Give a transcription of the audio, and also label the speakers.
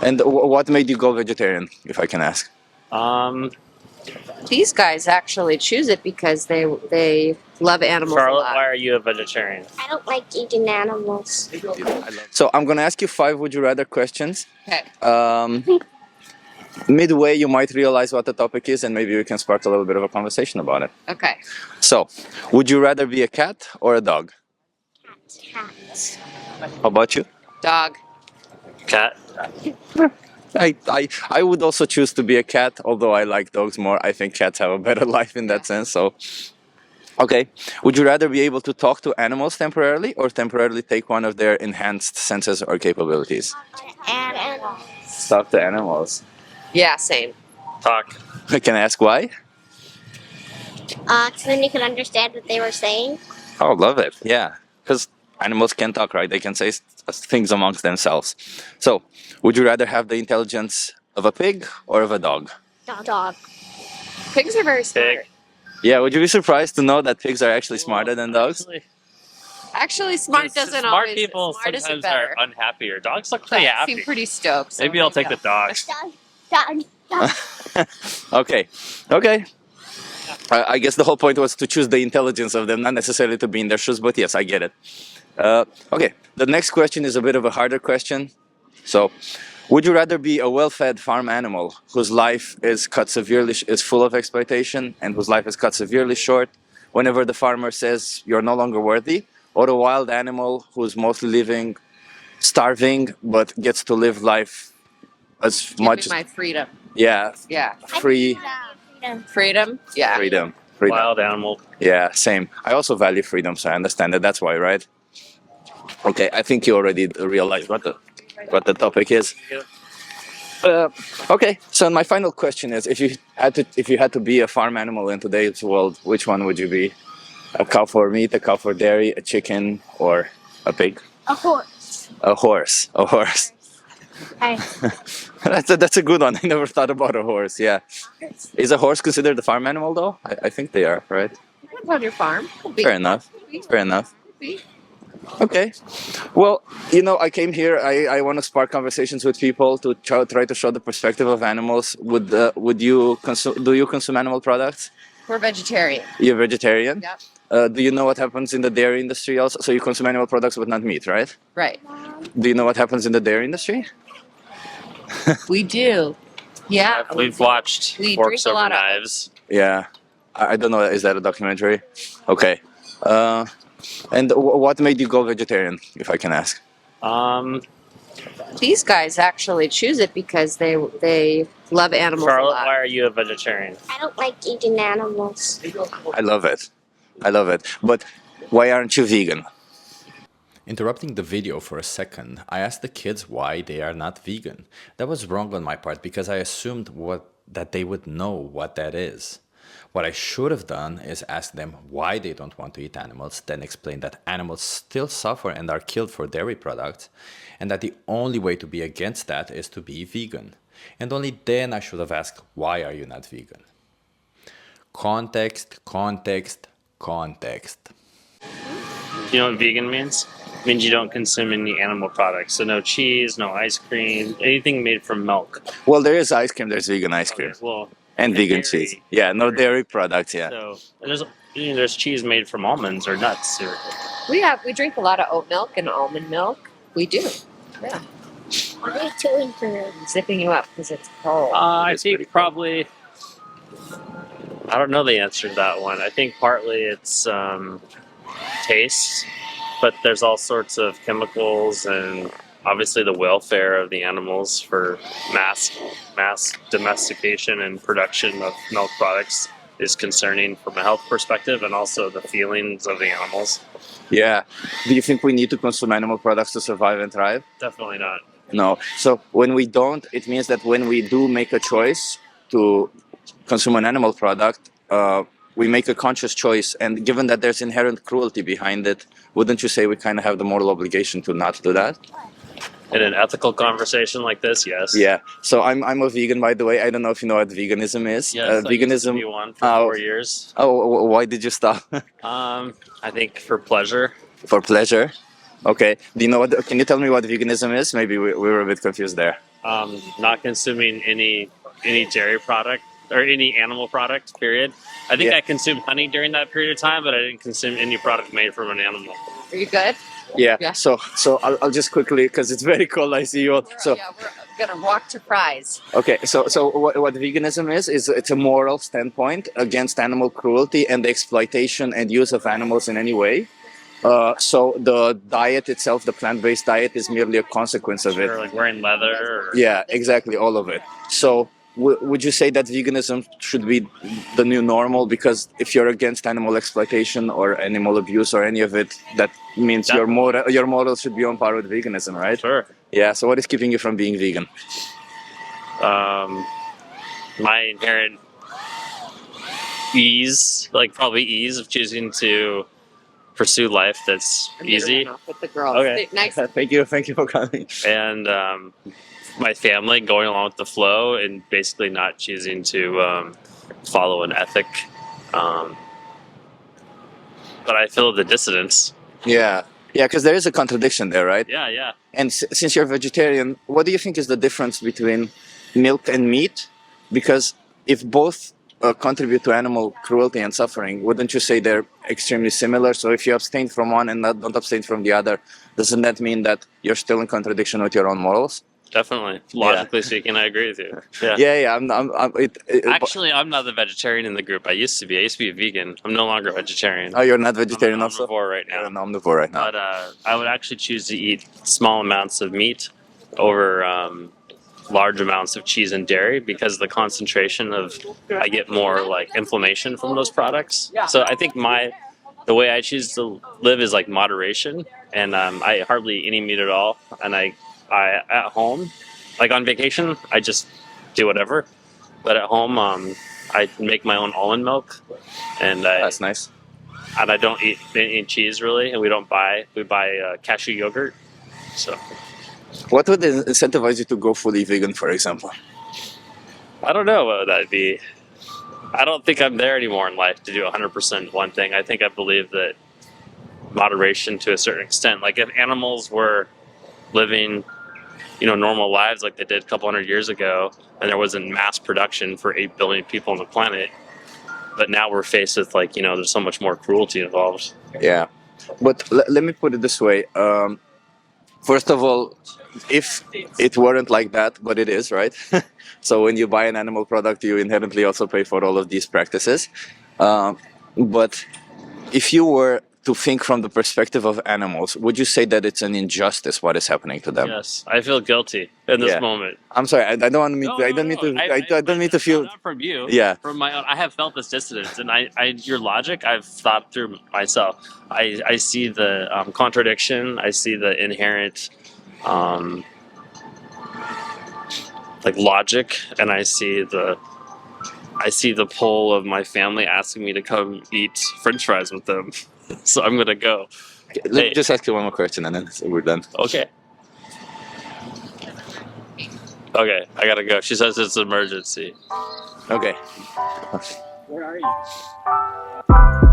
Speaker 1: And what made you go vegetarian, if I can ask?
Speaker 2: These guys actually choose it because they love animals a
Speaker 3: Charlotte,
Speaker 2: lot.
Speaker 3: why are you a vegetarian?
Speaker 4: I don't like eating animals.
Speaker 1: So I'm going to ask you 5 would you rather questions.
Speaker 2: Okay.
Speaker 1: Midway, you might realize what the topic is, and maybe we can spark a little bit of a conversation about it.
Speaker 2: Okay.
Speaker 1: So, would you rather be a cat or a dog?
Speaker 4: Cat.
Speaker 1: How about you?
Speaker 2: Dog.
Speaker 3: Cat?
Speaker 1: I would also choose to be a cat, although I like dogs more. I think cats have a better life in that sense. So, okay. Would you rather be able to talk to animals temporarily or temporarily take one of their enhanced senses or capabilities?
Speaker 4: Animals.
Speaker 1: Talk to animals.
Speaker 2: Yeah, same.
Speaker 3: Talk.
Speaker 1: Can I ask why?
Speaker 4: Because then you can understand what they were saying.
Speaker 1: Oh, love it. Yeah. Because animals can talk, right? They can say things amongst themselves. So, would you rather have the intelligence of a pig or of a dog?
Speaker 4: Dog.
Speaker 2: Pigs are very smart.
Speaker 3: Pig.
Speaker 1: Yeah, would you be surprised to know that pigs are actually smarter than dogs?
Speaker 2: Actually, smart doesn't
Speaker 3: smart
Speaker 2: always.
Speaker 3: people
Speaker 2: Smart isn't
Speaker 3: sometimes
Speaker 2: better.
Speaker 3: are unhappier. Dogs look pretty
Speaker 2: Dogs
Speaker 3: happy.
Speaker 2: seem pretty stoked. So
Speaker 3: Maybe I'll take the dogs.
Speaker 4: Dog.
Speaker 1: Okay. I guess the whole point was to choose the intelligence of them, not necessarily to be in their shoes, but yes, I get it. Okay, the next question is a bit of a harder question. So, would you rather be a well-fed farm animal whose life is full of exploitation and whose life is cut severely short whenever the farmer says you're no longer worthy, or a wild animal who's mostly living starving but gets to live life as
Speaker 2: Give me
Speaker 1: much
Speaker 2: my freedom.
Speaker 1: yeah,
Speaker 2: Yeah.
Speaker 1: free
Speaker 2: Freedom. Yeah.
Speaker 1: freedom.
Speaker 3: Wild animal.
Speaker 1: Yeah, same. I also value freedom, so I understand that. That's why, right? Okay, I think you already realized what the topic is. Okay, so my final question is: if you had to be a farm animal in today's world, which one would you be? A cow for meat, a cow for dairy, a chicken, or a pig?
Speaker 4: A horse.
Speaker 1: A horse. A horse.
Speaker 4: Hi.
Speaker 1: That's a good one. I never thought about a horse. Yeah. Is a horse considered a farm animal though? I think they are, right?
Speaker 2: Depends on your farm. Could be.
Speaker 1: Fair enough. Fair enough.
Speaker 2: Could be.
Speaker 1: Okay. Well, I came here. I want to spark conversations with people to try to show the perspective of animals. Do you consume animal products?
Speaker 2: We're vegetarian.
Speaker 1: You're vegetarian?
Speaker 2: Yep.
Speaker 1: Do you know what happens in the dairy industry also? So you consume animal products but not meat, right?
Speaker 2: Right.
Speaker 1: Do you know what happens in the dairy industry?
Speaker 2: We do. Yeah.
Speaker 3: We've watched
Speaker 2: We
Speaker 3: Forks
Speaker 2: drink a
Speaker 3: Over
Speaker 2: lot of-
Speaker 3: Knives.
Speaker 1: Yeah. I don't know. Is that a documentary? Okay. And what made you go vegetarian, if I can ask?
Speaker 2: These guys actually choose it because they love animals a
Speaker 3: Charlotte,
Speaker 2: lot.
Speaker 3: why are you a vegetarian?
Speaker 4: I don't like eating animals.
Speaker 1: I love it. But why aren't you vegan?
Speaker 5: Interrupting the video for a second, I asked the kids why they are not vegan. That was wrong on my part because I assumed that they would know what that is. What I should have done is ask them why they don't want to eat animals, then explain that animals still suffer and are killed for dairy products, and that the only way to be against that is to be vegan. And only then I should have asked, why are you not vegan? Context, context, context.
Speaker 3: You know what vegan means? It means you don't consume any animal products. So no cheese, no ice cream, anything made from milk.
Speaker 1: Well, there is ice cream. There's vegan ice cream.
Speaker 3: Well,
Speaker 1: And vegan
Speaker 3: dairy.
Speaker 1: cheese. Yeah, no dairy products, yeah.
Speaker 3: So there's cheese made from almonds or nuts. Or,
Speaker 2: We drink a lot of oat milk and almond milk. We do. Yeah.
Speaker 4: What are you doing here?
Speaker 2: I'm zipping you up because it's cold.
Speaker 3: I think probably. I don't know the answer to that one. I think partly it's taste, but there's all sorts of chemicals and obviously the welfare of the animals for mass domestication and production of milk products is concerning from a health perspective, and also the feelings of the animals.
Speaker 1: Yeah. Do you think we need to consume animal products to survive and thrive?
Speaker 3: Definitely not.
Speaker 1: No. So when we don't, it means that when we do make a choice to consume an animal product, we make a conscious choice. And given that there's inherent cruelty behind it, wouldn't you say we kind of have the moral obligation to not do that?
Speaker 3: In an ethical conversation like this, yes.
Speaker 1: Yeah. So I'm a vegan, by the way. I don't know if you know what veganism is.
Speaker 3: Yes,
Speaker 1: veganism.
Speaker 3: I used to be one for 4 years.
Speaker 1: Oh, why did you stop?
Speaker 3: I think for pleasure.
Speaker 1: For pleasure. Okay. Do you know what? Can you tell me what veganism is? Maybe we were a bit confused there.
Speaker 3: not consuming any dairy product or any animal product. Period. I think
Speaker 1: Yeah.
Speaker 3: I consumed honey during that period of time, but I didn't consume any product made from an animal.
Speaker 2: Are you good?
Speaker 1: Yeah.
Speaker 2: Yeah.
Speaker 1: So I'll just quickly, because it's very cold. I see you all. So
Speaker 2: Yeah, we're gonna walk to fries.
Speaker 1: okay. So what veganism is it's a moral standpoint against animal cruelty and the exploitation and use of animals in any way. So the diet itself, the plant-based diet, is merely a consequence of it.
Speaker 3: Or like wearing leather. Or,
Speaker 1: Yeah, exactly, all of it. So would you say that veganism should be the new normal? Because if you're against animal exploitation or animal abuse or any of it, that means your morals should be on par with veganism, right?
Speaker 3: Sure.
Speaker 1: Yeah. So what is keeping you from being vegan?
Speaker 3: My inherent ease, like probably ease of choosing to pursue life that's
Speaker 2: I'm gonna
Speaker 3: easy,
Speaker 2: run off with the girls.
Speaker 3: Okay.
Speaker 2: Nice.
Speaker 1: Thank you for coming.
Speaker 3: and my family going along with the flow and basically not choosing to follow an ethic. But I feel the dissonance.
Speaker 1: Yeah. Yeah, because there is a contradiction there, right?
Speaker 3: Yeah.
Speaker 1: And since you're vegetarian, what do you think is the difference between milk and meat? Because if both contribute to animal cruelty and suffering, wouldn't you say they're extremely similar? So if you abstain from one and don't abstain from the other, doesn't that mean that you're still in contradiction with your own morals?
Speaker 3: Definitely. Logically speaking, I agree with you. Yeah.
Speaker 1: Yeah.
Speaker 3: Actually, I'm not the vegetarian in the group. I used to be. I used to be a vegan. I'm no longer a vegetarian.
Speaker 1: Oh, you're not vegetarian
Speaker 3: I'm an
Speaker 1: also?
Speaker 3: omnivore right
Speaker 1: You're
Speaker 3: now.
Speaker 1: an omnivore right now.
Speaker 3: But I would actually choose to eat small amounts of meat over large amounts of cheese and dairy because the concentration of I get more like inflammation from those products. So I think the way I choose to live is like moderation, and I hardly eat any meat at all. And I at home, like on vacation, I just do whatever. But at home, I make my own almond milk, and
Speaker 1: That's nice.
Speaker 3: I don't eat any cheese really, and we buy cashew yogurt. So
Speaker 1: What would incentivize you to go fully vegan, for example?
Speaker 3: I don't know what would that be. I don't think I'm there anymore in life to do 100% one thing. I think I believe that moderation to a certain extent. Like if animals were living, normal lives like they did a couple hundred years ago, and there wasn't mass production for 8 billion people on the planet, but now we're faced with there's so much more cruelty involved.
Speaker 1: Yeah, but let me put it this way. First of all, if it weren't like that, but it is, right? So when you buy an animal product, you inherently also pay for all of these practices. But if you were to think from the perspective of animals, would you say that it's an injustice what is happening to them?
Speaker 3: Yes, I feel guilty in this
Speaker 1: Yeah.
Speaker 3: moment.
Speaker 1: I'm sorry, I don't want to. I don't need to feel.
Speaker 3: Not from you.
Speaker 1: Yeah.
Speaker 3: From my own. I have felt this dissonance, and your logic, I've thought through myself. I see the contradiction. I see the inherent, logic, and I see the pull of my family asking me to come eat French fries with them. So I'm gonna go.
Speaker 1: Let me
Speaker 3: Hey.
Speaker 1: just ask you one more question, and then we're done.
Speaker 3: Okay. Okay, I gotta go. She says it's an emergency.
Speaker 1: Okay.
Speaker 3: Where are you?